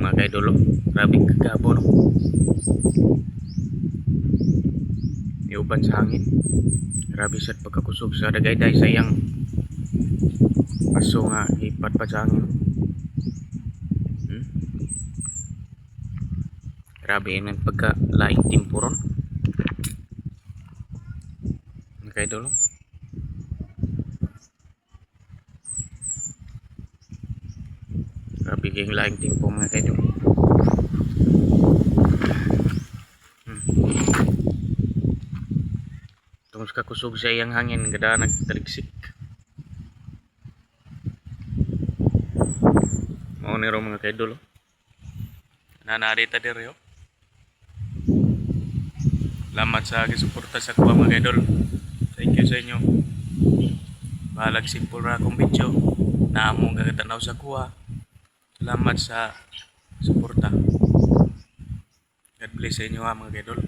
mga kaidolo. Grabe kagabo no. Iuban sa hangin. Grabe sad pagkakusog sa dagayday sayang paso nga ipat pa sa hangin. Grabe yung pagka laing timpuron. Mga kaidolo. Grabe yung laing timpo mga kaidolo. Tungos kakusog sa iyang hangin gada nagtaligsik. Mao ni ro mga kaidolo. Nanarita diri yo. Salamat sa gisuporta sa kuha mga kaidol. Thank you sa inyo. Bahalag simple ra akong video. Naamong gagatanaw sa kuha. Salamat sa suporta. God bless sa inyo ha mga kaidol.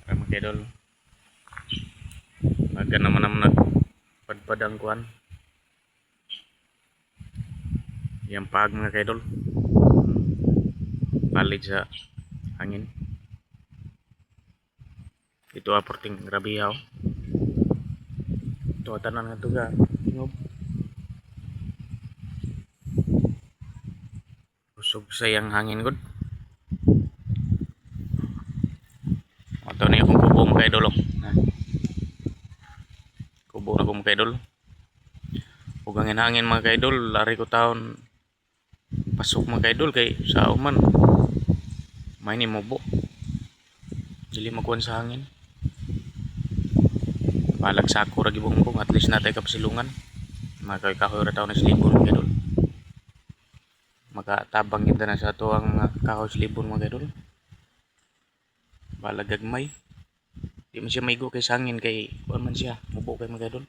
Mga kaidol. Maga naman nagpadpad ang kuhan. Yang pag mga kaidol. Palit sa hangin. Ito aporting grabe yaw. Ito tanan nga tuga. Tingob. Kusog sayang hangin gud. Ito na yung kubo mga kaidol. Kubo na ko mga kaidol. Ug hangin mga kaidol, lari ko taon pasok mga kaidol kay sa uman. May ni mubo. Dili makuan sa hangin. Balag sako ra gibongbong at least natay kapasilungan. Mga kahoy ra taon na silibon mga kaidol. Makatabang kita na sa ato ang kahoy silibon mga kaidol. Balag gagmay. Di man siya maigo kay hangin kay kuan man siya, mubo kay mga kaidol.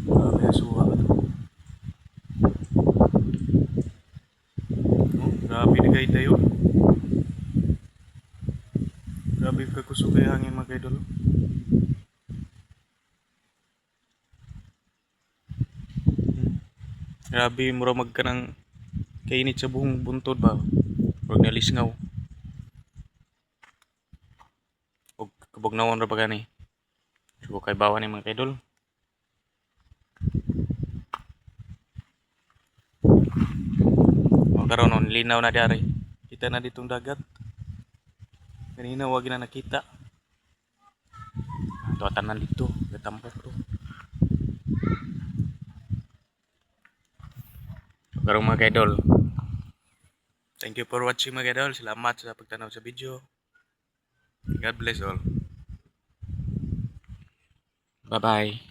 Grabe suha ka to. Grabe na kayo tayo. Grabe kakusog kay hangin mga kaidol. Grabe mura magka ng kainit sa buong buntod ba. Huwag nalisngaw. Huwag kabugnawan ra ba gani. So kay bawa ni mga kaidol. O karon on linaw na dari. Kita na ditong dagat. Kanina wag na nakita. Ito tanan dito, gatampok to. Karong mga kaidol. Thank you for watching mga kaidol. Salamat sa pagtanaw sa video. God bless all. Bye bye.